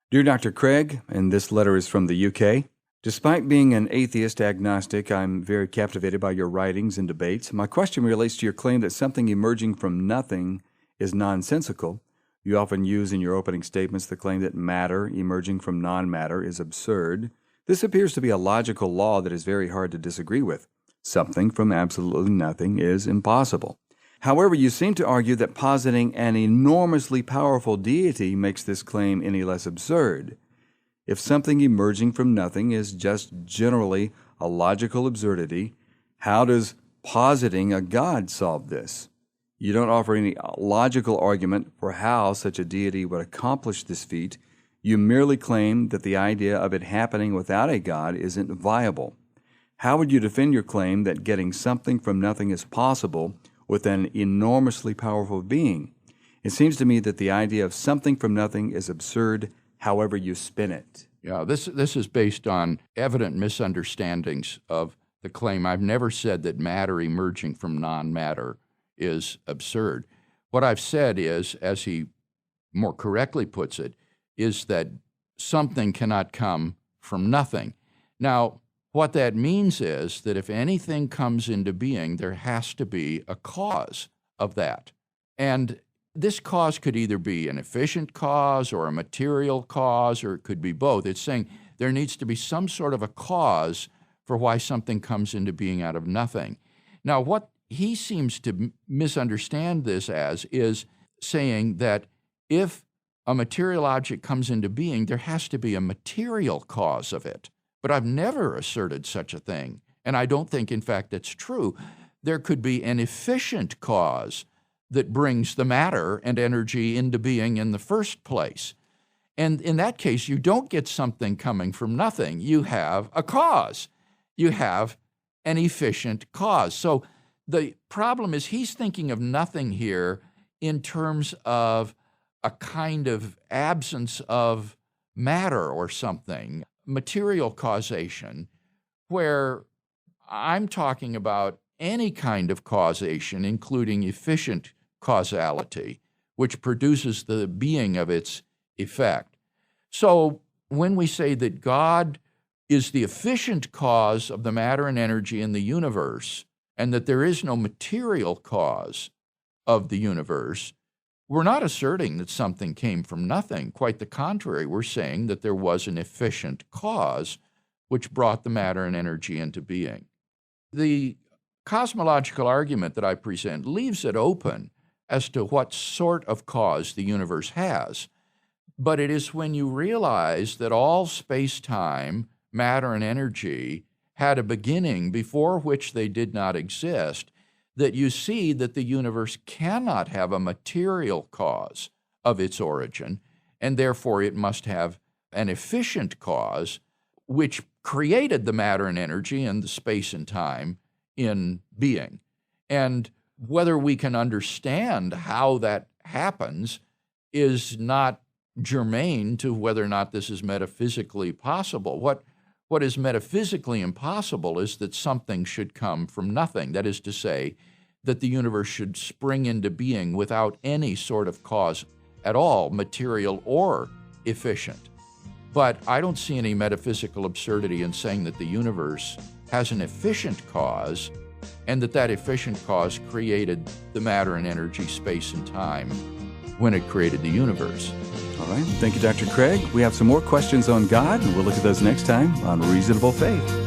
Dear Dr. Craig, and this letter is from the UK. Despite being an atheist agnostic, I'm very captivated by your writings and debates. My question relates to your claim that something emerging from nothing is nonsensical. You often use in your opening statements the claim that matter emerging from non-matter is absurd. This appears to be a logical law that is very hard to disagree with. Something from absolutely nothing is impossible. However, you seem to argue that positing an enormously powerful deity makes this claim any less absurd. If something emerging from nothing is just generally a logical absurdity, how does positing a God solve this? You don't offer any logical argument for how such a deity would accomplish this feat. You merely claim that the idea of it happening without a God isn't viable. How would you defend your claim that getting something from nothing is possible with an enormously powerful being? It seems to me that the idea of something from nothing is absurd, however you spin it. Yeah, this is based on evident misunderstandings of the claim. I've never said that matter emerging from non-matter is absurd. What I've said is, as he more correctly puts it, is that something cannot come from nothing. Now, what that means is that if anything comes into being, there has to be a cause of that. And this cause could either be an efficient cause or a material cause, or it could be both. It's saying there needs to be some sort of a cause for why something comes into being out of nothing. Now, what he seems to misunderstand this as is saying that if a material object comes into being, there has to be a material cause of it. But I've never asserted such a thing, and I don't think, in fact, that's true. There could be an efficient cause that brings the matter and energy into being in the first place. And in that case, you don't get something coming from nothing. You have a cause. You have an efficient cause. So the problem is he's thinking of nothing here in terms of a kind of absence of matter or something, material causation, where I'm talking about any kind of causation, including efficient causality, which produces the being of its effect. So when we say that God is the efficient cause of the matter and energy in the universe, and that there is no material cause of the universe, we're not asserting that something came from nothing. Quite the contrary, we're saying that there was an efficient cause which brought the matter and energy into being. The cosmological argument that I present leaves it open as to what sort of cause the universe has. But it is when you realize that all space-time, matter and energy had a beginning before which they did not exist, that you see that the universe cannot have a material cause of its origin, and therefore it must have an efficient cause which created the matter and energy and the space and time in being. And whether we can understand how that happens is not germane to whether or not this is metaphysically possible. What is metaphysically impossible is that something should come from nothing. That is to say, that the universe should spring into being without any sort of cause at all, material or efficient. But I don't see any metaphysical absurdity in saying that the universe has an efficient cause, and that efficient cause created the matter and energy, space and time when it created the universe. All right. Thank you, Dr. Craig. We have some more questions on God, and we'll look at those next time on Reasonable Faith.